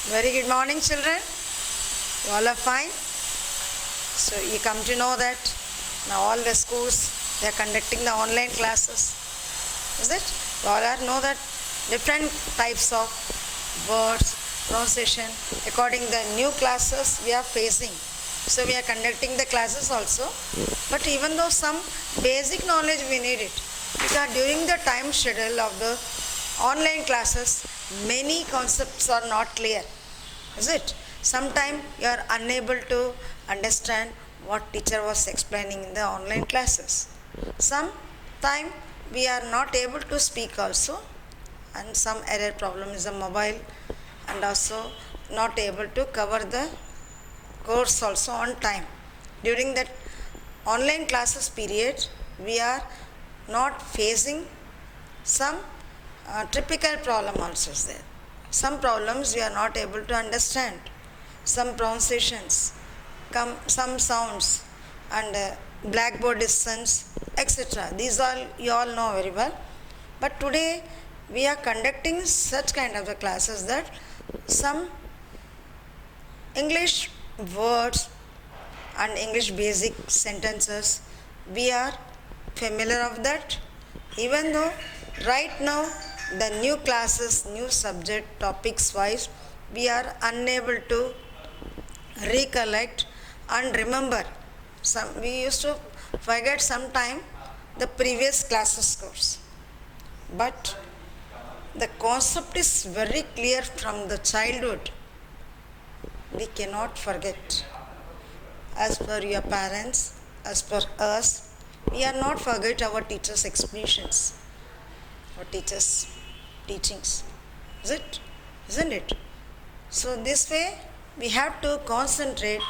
Very good morning, children. You all are fine. So you come to know that now all the schools they are conducting the online classes. Is it? You all are know that different types of words, pronunciation according the new classes we are facing. So we are conducting the classes also. But even though some basic knowledge we need it, because during the time schedule of the online classes, many concepts are not clear. Is it? Sometimes you are unable to understand what teacher was explaining in the online classes. Sometimes we are not able to speak also, and some error problem is a mobile, and also not able to cover the course also on time. During that online classes period, we are not facing some typical problem also is there. Some problems we are not able to understand. Some pronunciations, some sounds, and blackboard distance, etc. These all you all know very well. But today we are conducting such kind of the classes that some English words and English basic sentences we are familiar of that. Even though right now the new classes, new subject topics wise, we are unable to recollect and remember. We used to forget sometime the previous classes course. But the concept is very clear from the childhood. We cannot forget. As per your parents, as per us, we are not forget our teachers' explanations, our teachers' teachings. Is it? Isn't it? So this way we have to concentrate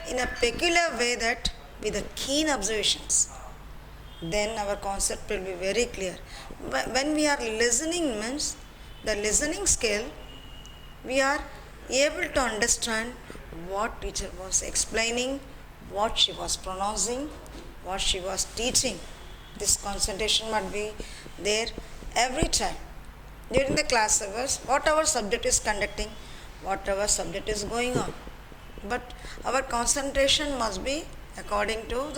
in a peculiar way that with the keen observations. Then our concept will be very clear. When we are listening means the listening skill, we are able to understand what teacher was explaining, what she was pronouncing, what she was teaching. This concentration must be there every time. During the class hours, whatever subject is conducting, whatever subject is going on. But our concentration must be according to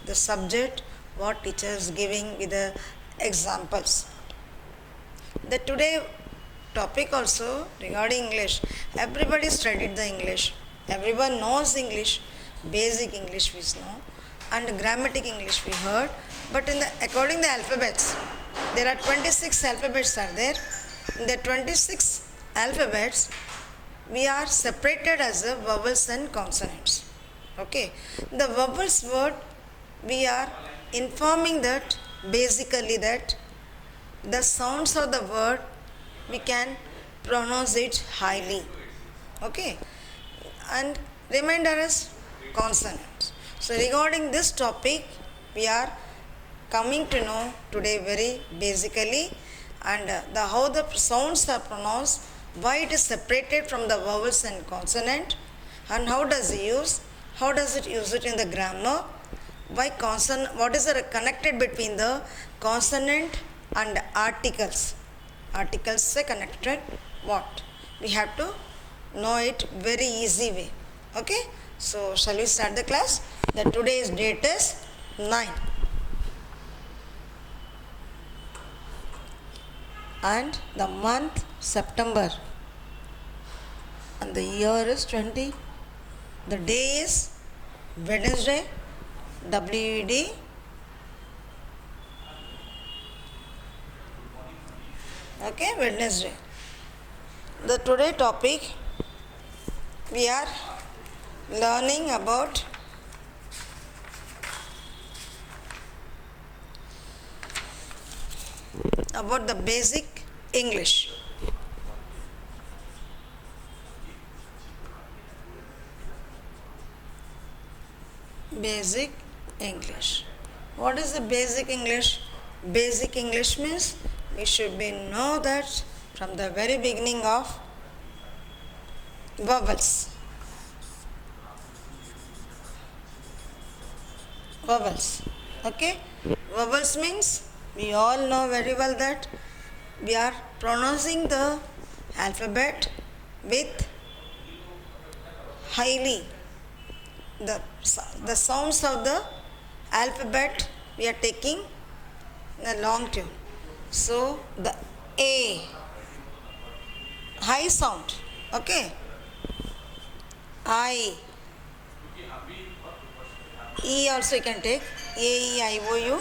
the subject, what teacher is giving with the examples. The today topic also regarding English. Everybody studied the English. Everyone knows English. Basic English we know. And grammatic English we heard. But according to the alphabets, there are 26 alphabets are there. In the 26 alphabets, we are separated as a vowels and consonants. Okay. The vowels word, we are informing that basically that the sounds of the word we can pronounce it highly. Okay. And remainder is consonants. So regarding this topic, we are coming to know today very basically and how the sounds are pronounced, why it is separated from the vowels and consonant, and how does it use it in the grammar, why what is the connected between the consonant and articles. Articles are connected what? We have to know it very easy way. Okay? So shall we start the class? The today's date is 9. And the month September, and the year is 20. The day is Wednesday, WED. Okay, Wednesday. The today topic we are learning about the basic English. Basic English. What is the basic English? Basic English means we should know that from the very beginning of vowels. Vowels. Okay? Vowels means we all know very well that we are pronouncing the alphabet with highly the sounds of the alphabet we are taking a long tune. So the A, high sound, okay. I, E also you can take, A, E, I, O, U,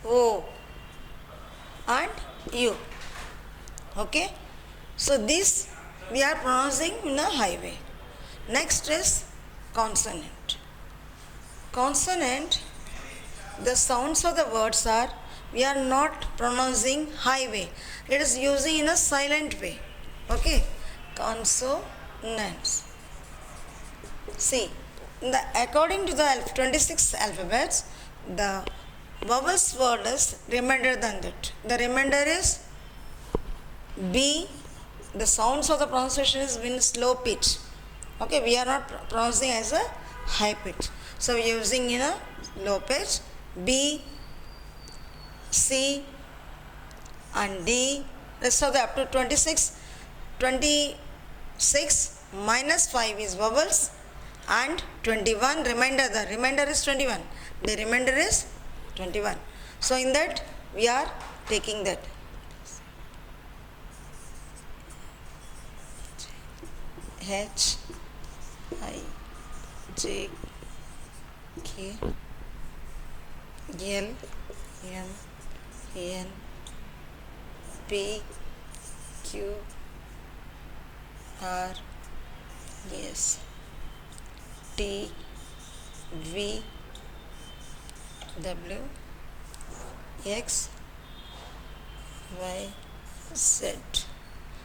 O and U, okay. So this we are pronouncing in a high way. Next is consonant. Consonant, the sounds of the words are, we are not pronouncing high way. It is using in a silent way. Okay. Consonants. See, according to the 26 alphabets, the vowels word is remainder than that. The remainder is B. The sounds of the pronunciation is in slow pitch. Okay, we are not pronouncing as a high pitch. So we are using in a low pitch. B, C and D. Rest of the up to 26 minus 5 is vowels and 21 remainder. The remainder is 21. The remainder is 21. So in that we are taking that. H, I, J, K, L, M, N, P, Q, R, S, T, V, W, X, Y, Z.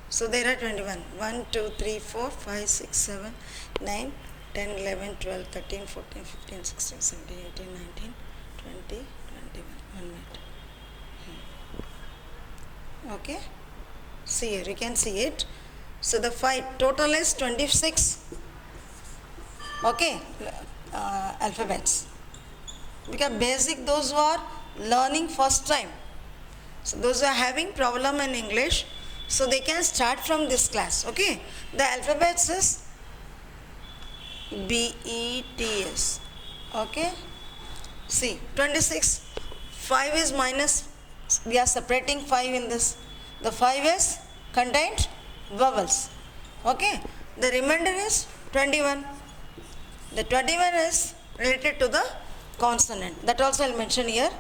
So there are 21. 1, 2, 3, 4, 5, 6, 7, 9, 10, 11, 12, 13, 14, 15, 16, 17, 18, 19, 20, 21. 1 minute. Okay. See here, you can see it. So the total is 26. Okay. Alphabets. Because basic, those who are learning first time. So those who are having problem in English, so they can start from this class. Okay. The alphabets is BETS. Okay. See, 26. 5 is minus. We are separating 5 in this. The 5 is contained vowels. Okay. The remainder is 21. The 21 is related to the consonant. That also I will mention here.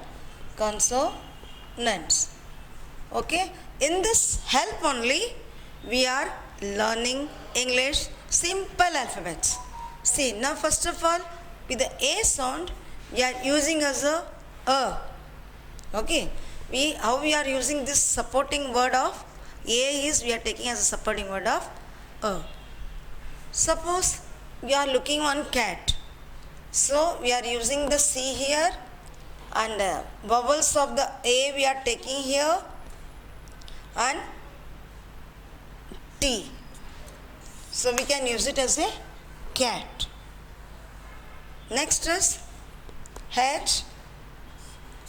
Consonants. Okay. In this help only, we are learning English simple alphabets. See, now first of all, with the A sound, we are using as a. Okay. How we are using this supporting word of A is we are taking as a supporting word of a. Suppose we are looking on cat. So we are using the C here and vowels of the A we are taking here and T. So we can use it as a cat. Next is H,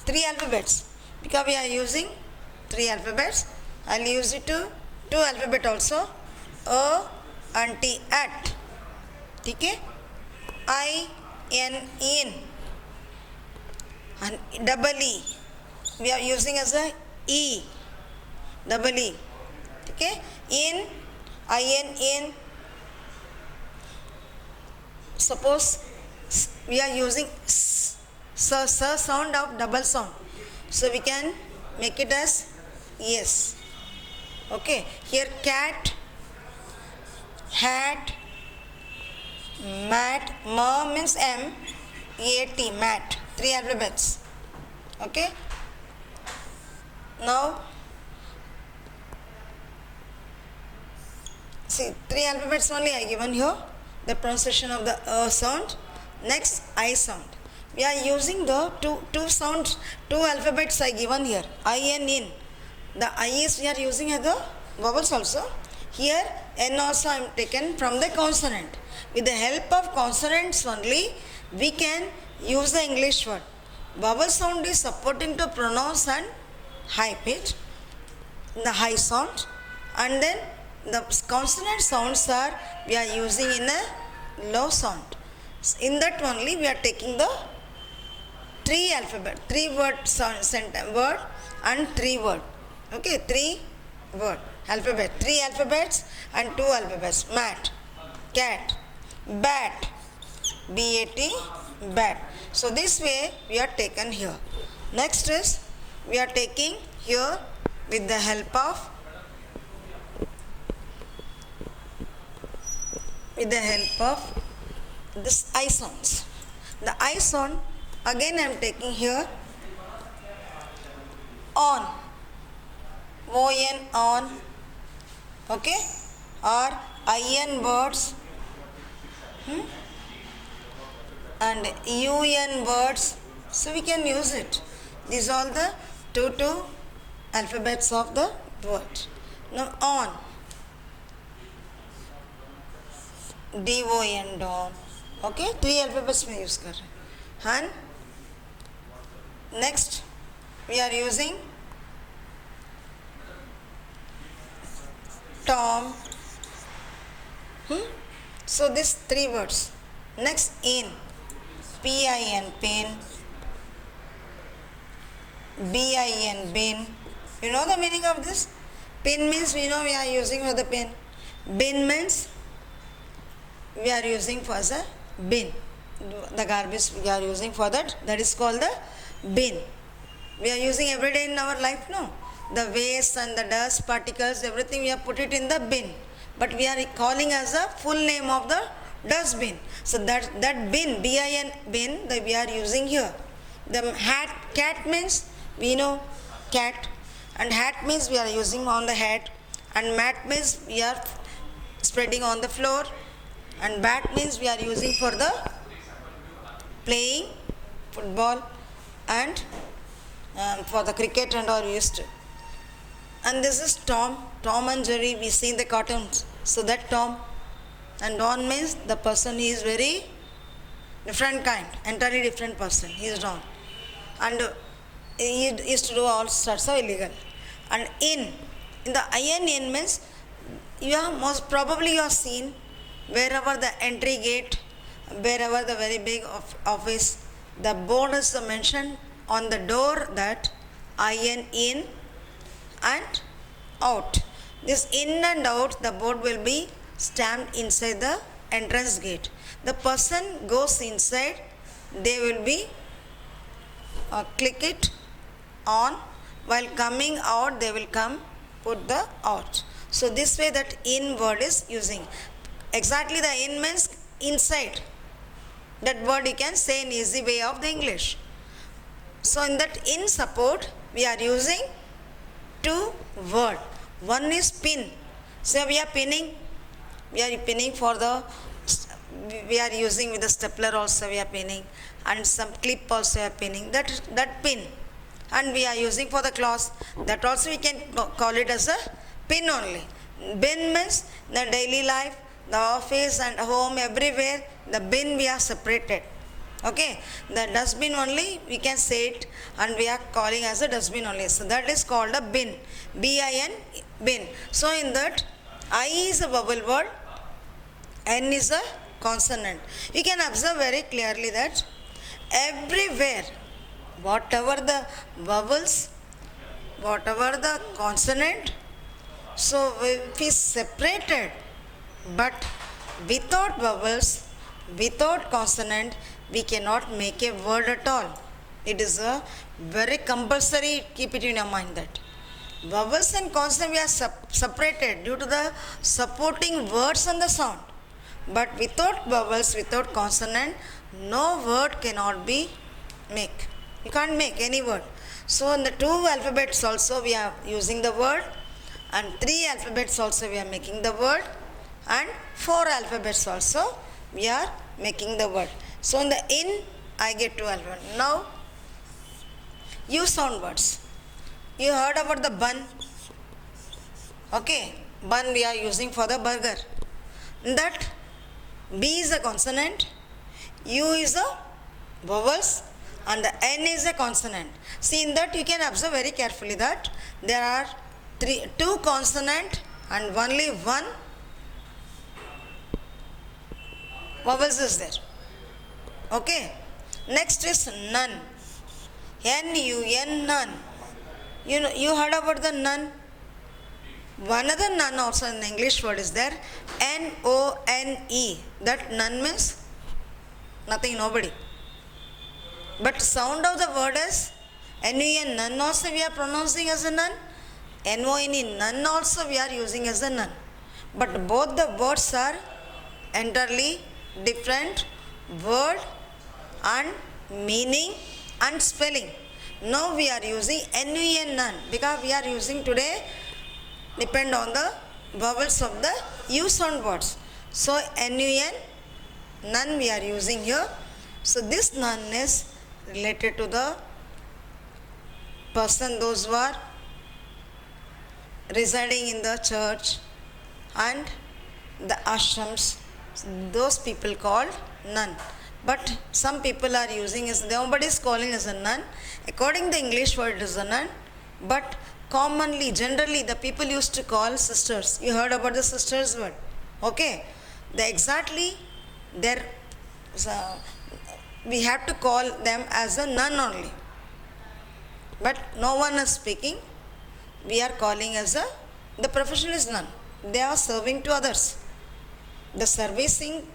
3 alphabets. Because we are using 3 alphabets, I will use it to 2 alphabet also. A and T, at. Okay? I, N, in. And double E. We are using as a E. Double E. Okay? In, I-N, in. Suppose we are using S sound of double sound. So we can make it as yes. Okay. Here cat, hat, mat, ma means M, A-T, mat. 3 alphabets. Okay. Now, see 3 alphabets only I given here. The pronunciation of the sound. Next, I sound. We are using the two sounds, 2 alphabets I given here. I and in. The I is we are using as the vowels also. Here N also I am taken from the consonant. With the help of consonants only, we can use the English word. Vowel sound is supporting to pronounce and high pitch, the high sound, and then the consonant sounds are we are using in a low sound. In that only we are taking the three word word and three word. Okay, three word alphabet, three alphabets and two alphabets. Mat, cat, bat, B-A-T, bat. So this way we are taken here. Next is we are taking here with the help of this I sounds. The I sound again I am taking here on, O-N, on, okay, or I-N words and UN words, so we can use it. These are the two alphabets of the word. Now on, D-O-N, don, okay, three alphabets में use कर रहे हैं. And next we are using Tom. So these three words. Next in, P-I-N, pin, B-I-N, bin. You know the meaning of this? Pin means we know we are using for the pin. Bin means we are using for the bin. The garbage we are using for that is called the bin. We are using every day in our life, no? The waste and the dust particles, everything we have put it in the bin. But we are calling as a full name of the dustbin. So that bin, B-I-N, bin, that we are using here. The cat means we know cat, and hat means we are using on the hat, and mat means we are spreading on the floor, and bat means we are using for the playing football and for the cricket and all used. And this is Tom and Jerry, we see in the cartoons. So that Tom, and Don means the person he is very different kind, entirely different person, he is Don. And he used to do all sorts of illegal. And in the IN means you have most probably you have seen wherever the entry gate, wherever the very big office, the board is mentioned on the door that IN, in and out. This in and out, the board will be stamped inside the entrance gate. The person goes inside, they will be click it on, while coming out they will come put the out. So this way that in word is using. Exactly the in means inside. That word you can say in easy way of the English. So in that in support we are using two word. One is pin. So we are pinning. We are pinning for the, we are using with the stapler also we are pinning, and some clip also we are pinning. That pin. And we are using for the cloth. That also we can call it as a pin only. Bin means the daily life, the office and home, everywhere, the bin we have separated. Okay, the dustbin only we can say it, and we are calling as a dustbin only. So that is called a bin, B-I-N, bin. So in that, I is a vowel word, N is a consonant. You can observe very clearly that everywhere, whatever the vowels, whatever the consonant, so if we separated, but without vowels, without consonant, we cannot make a word at all. It is a very compulsory, keep it in your mind that. Vowels and consonant we are separated due to the supporting words and the sound. But without vowels, without consonant, no word cannot be make. You can't make any word. So in the two alphabets also we are using the word, and three alphabets also we are making the word, and four alphabets also we are making the word. So in the in, I get two alphabets. Now, you sound words. You heard about the bun. Okay, bun we are using for the burger. In that, B is a consonant, U is a vowels, and the N is a consonant. See, in that you can observe very carefully that there are two consonant and only one vowels is there. Okay. Next is nun. N-U-N, nun. You know, you heard about the nun? One other nun also in the English word is there. N-O-N-E. That nun means nothing, nobody. But sound of the word is N-U-N, nun also we are pronouncing as a nun. N-O-N-E, nun also we are using as a nun. But both the words are entirely different word and meaning and spelling. Now we are using N-U-N, nun, because we are using today depend on the vowels of the U sound words. So N-U-N, nun we are using here. So this nun is related to the person, those who are residing in the church and the ashrams, those people called nun. But some people are using as, nobody is calling as a nun. According to the English word it is a nun, but commonly, generally the people used to call sisters. You heard about the sisters word. Okay. We have to call them as a nun only. But no one is speaking. We are calling as the profession is nun. They are serving to others. The servicing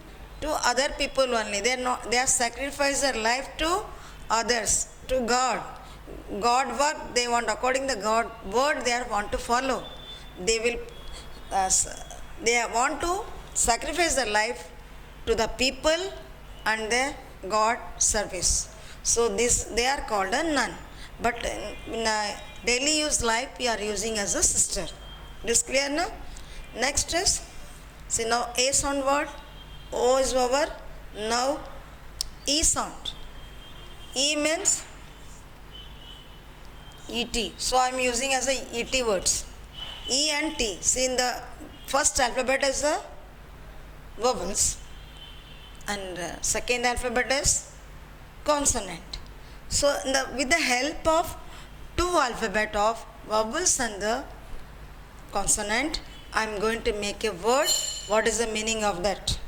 to other people only. They are sacrifice their life to others, to God. God work they want, according to God word they want to follow. They want to sacrifice their life to the people and the God service. So this they are called a nun. But in a daily use life we are using as a sister. This clear now? Next is, see now A sound word, O is over, now E sound. E means E-T. So I am using as a E-T words. E and T. See in the first alphabet is the vowels and second alphabet is consonant. So with the help of two alphabet of vowels and the consonant, I am going to make a word. What is the meaning of that?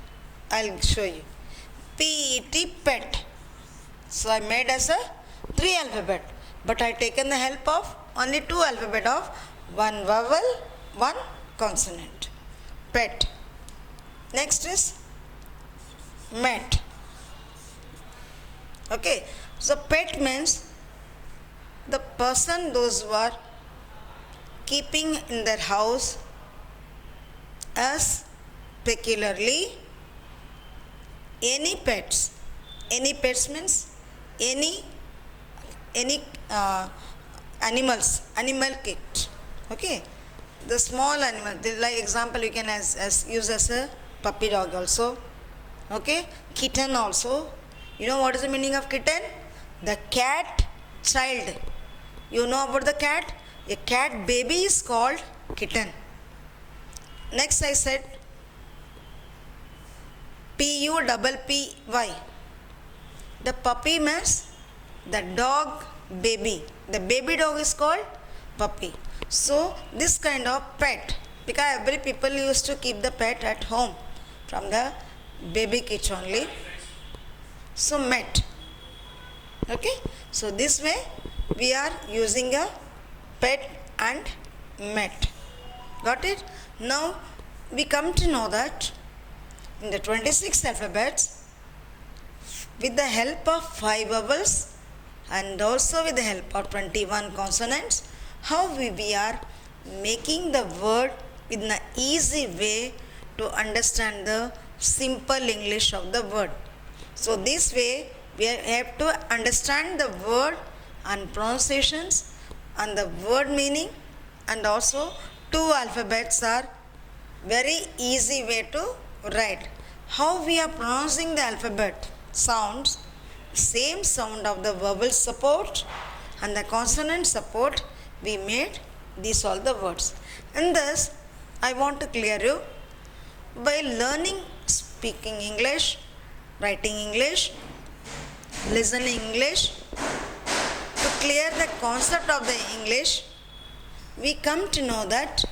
I will show you. P-E-T, pet. So I made as a 3 alphabet. But I taken the help of only 2 alphabet of one vowel, one consonant. Pet. Next is met. Okay. So pet means the person, those who are keeping in their house as peculiarly any pets. Any pets means any animals, animal kit. Okay. The small animal, like example you can use as a puppy dog also. Okay. Kitten also. You know what is the meaning of kitten? The cat child. You know about the cat? A cat baby is called kitten. Next I said P-U-P-P-Y. The puppy means the dog baby. The baby dog is called puppy. So this kind of pet, because every people used to keep the pet at home from the baby kit only. So met. Okay. So this way we are using a pet and met. Got it? Now we come to know that in the 26 alphabets, with the help of 5 vowels and also with the help of 21 consonants, how we are making the word in an easy way to understand the simple English of the word. So this way we have to understand the word and pronunciations and the word meaning, and also 2 alphabets are very easy way to write. How we are pronouncing the alphabet sounds, same sound of the vowel support and the consonant support, we made these all the words. And thus I want to clear you, by learning speaking English, writing English, listening English, to clear the concept of the English, we come to know that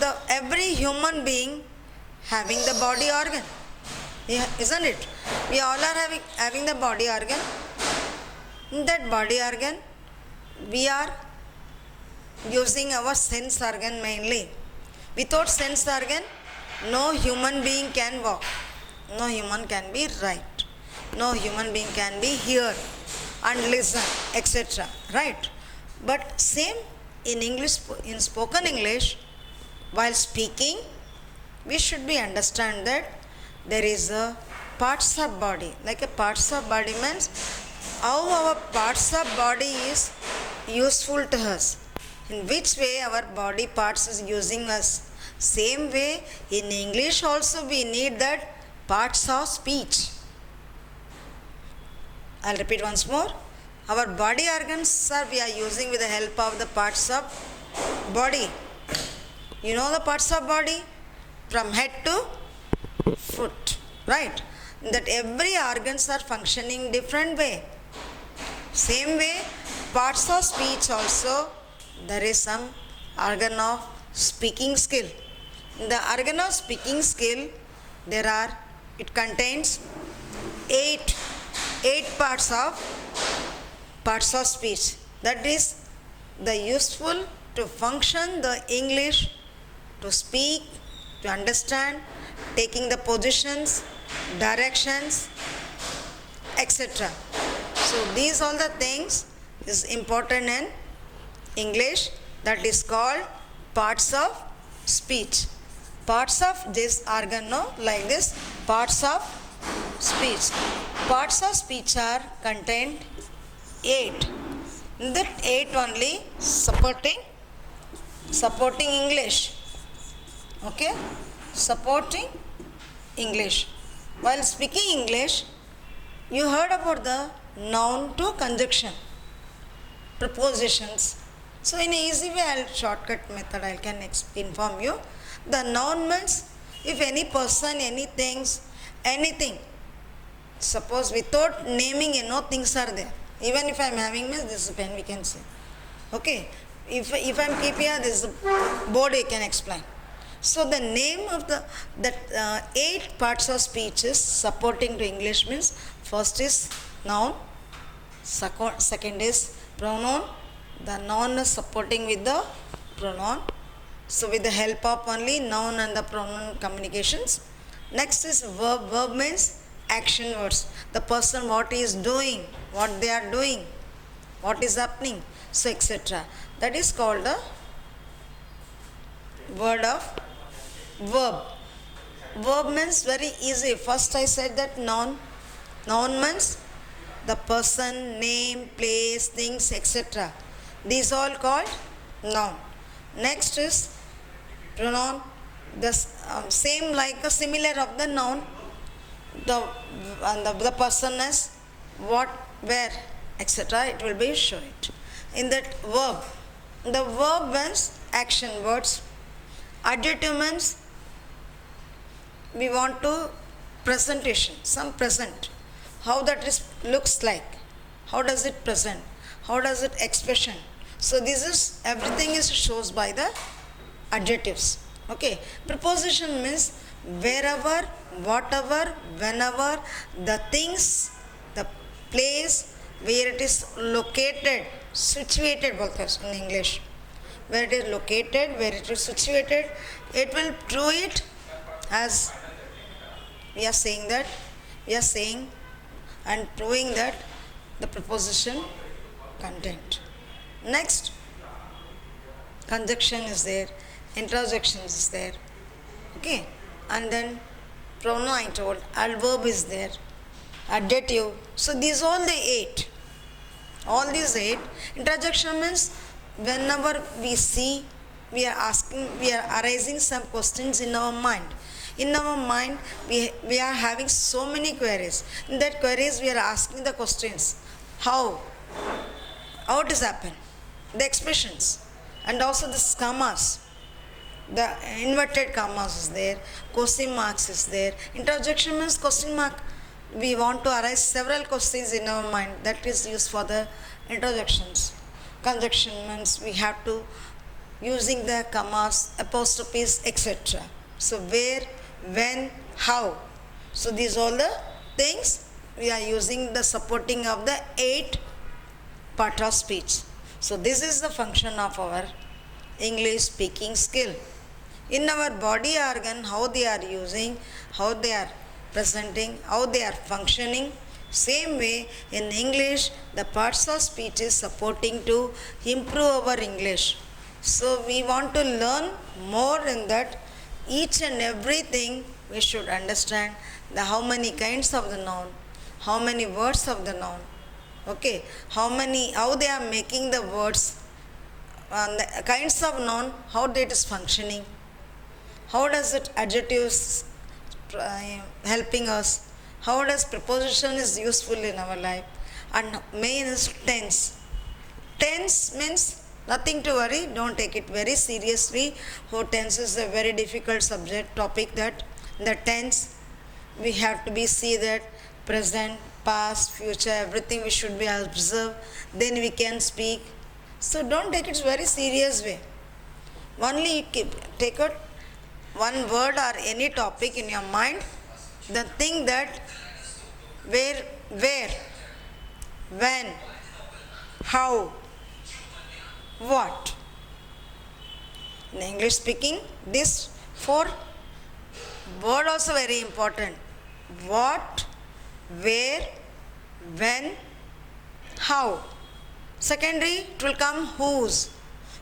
The every human being having the body organ. Yeah, isn't it? We all are having the body organ. In that body organ, we are using our sense organ mainly. Without sense organ, no human being can walk. No human can be right. No human being can be hear and listen, etc. Right? But same in English, in spoken English, while speaking, we should be understand that there is a parts of body. Like a parts of body means how our parts of body is useful to us. In which way our body parts is using us. Same way in English also we need that parts of speech. I'll repeat once more. Our body organs are we are using with the help of the parts of body. You know the parts of body? From head to foot. Right? That every organs are functioning different way. Same way, parts of speech also, there is some organ of speaking skill. In the organ of speaking skill, it contains eight parts of speech. That is the useful to function the English, to speak, to understand, taking the positions, directions, etc. So these all the things is important in English, that is called parts of speech. Parts of this organ, no, like this, parts of speech. Parts of speech are contained 8. In that 8 only supporting English. Okay? Supporting English. While speaking English, you heard about the noun to conjunction, prepositions. So in an easy way, shortcut method, I can inform you. The noun means if any person, anything, suppose without naming, things are there. Even if I am having means this is a pen, we can say. Okay. If I am keeping here, this is a board, you can explain. So the name of that 8 parts of speech is supporting to English means first is noun, second is pronoun. The noun is supporting with the pronoun. So with the help of only noun and the pronoun communications. Next is verb. Verb means action words. The person what he is doing, what they are doing, what is happening, so etc. That is called the word of verb. Verb means very easy. First I said that noun. Noun means the person, name, place, things, etc. These all called noun. Next is pronoun. The same like a similar of the noun. The person is what, where, etc. It will be shown it. In that verb, the verb means action words. Adjective means we want to presentation, some present. How that is looks like. How does it present? How does it expression? So this is everything is shows by the adjectives. Okay. Preposition means wherever, whatever, whenever, the things, the place where it is located, situated both in English. Where it is located, where it is situated, it will prove it as we are saying that, we are saying and proving that the preposition content. Next, conjunction is there, interjection is there, okay, and then pronoun I told, adverb is there, adjective. So these all the 8. All these 8. Interjection means whenever we see, we are arising some questions in our mind. In our mind, we are having so many queries. In that queries, we are asking the questions. How it is happened? The expressions. And also the commas. The inverted commas is there. Question marks is there. Interjection means question mark. We want to arise several questions in our mind. That is used for the interjections. Conjunction means we have to using the commas, apostrophes, etc. So where, when, how. So these all the things we are using the supporting of the 8 part of speech. So this is the function of our English speaking skill. In our body organ, how they are using, how they are presenting, how they are functioning. Same way in English, the parts of speech is supporting to improve our English. So we want to learn more in that. Each and everything we should understand the how many kinds of the noun, how many words of the noun, okay, how they are making the words, the kinds of noun, how that is functioning, how does it adjectives helping us, how does preposition is useful in our life, and main is tense. Tense means nothing to worry, don't take it very seriously. Tense is a very difficult subject topic. That the tense we have to be see that present, past, future, everything we should be observe, then we can speak. So don't take it very serious way. Only take out one word or any topic in your mind, then think that where, when, how, what. In English speaking, this 4 word also very important. What, where, when, how. Secondary, it will come whose.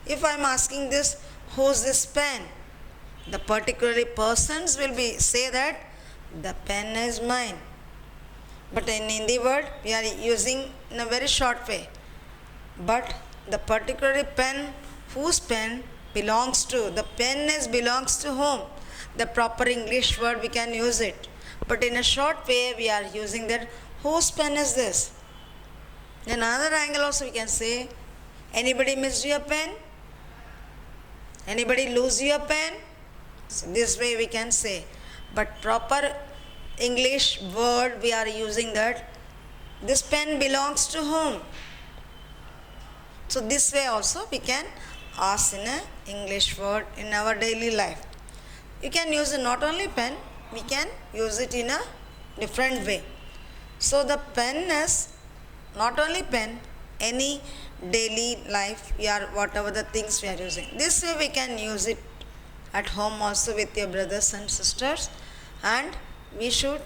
If I am asking this, whose this pen? The particular persons will be say that the pen is mine. But in Hindi word, we are using in a very short way. But the particular pen, whose pen belongs to, the pen is belongs to whom? The proper English word we can use it. But in a short way, we are using that whose pen is this? In another angle also we can say, anybody missed your pen? Anybody lose your pen? So this way we can say. But proper English word we are using that this pen belongs to whom? So this way also we can ask in a English word in our daily life. You can use not only pen, we can use it in a different way. So the pen is not only pen, any daily life we are whatever the things we are using. This way we can use it at home also with your brothers and sisters, and we should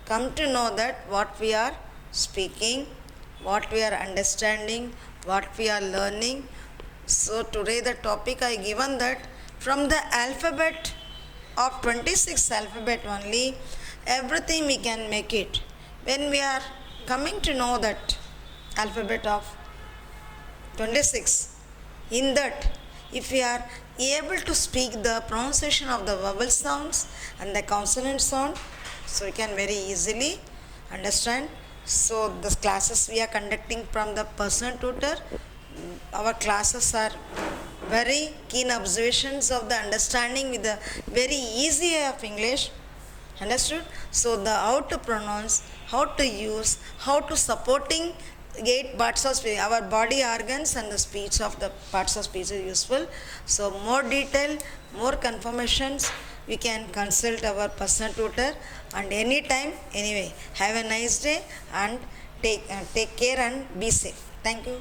come to know that what we are speaking, what we are understanding, what we are learning. So today the topic I given that from the alphabet of 26 alphabet only, everything we can make it. When we are coming to know that alphabet of 26, in that if we are able to speak the pronunciation of the vowel sounds and the consonant sound, so we can very easily understand. So the classes we are conducting from the personal tutor, our classes are very keen observations of the understanding with the very easy way of English. Understood? So the how to pronounce, how to use, how to supporting 8 parts of speech, our body organs and the speech of the parts of speech is useful. So more detail, more confirmations, we can consult our personal tutor, and anytime, anyway, have a nice day and take care and be safe. Thank you.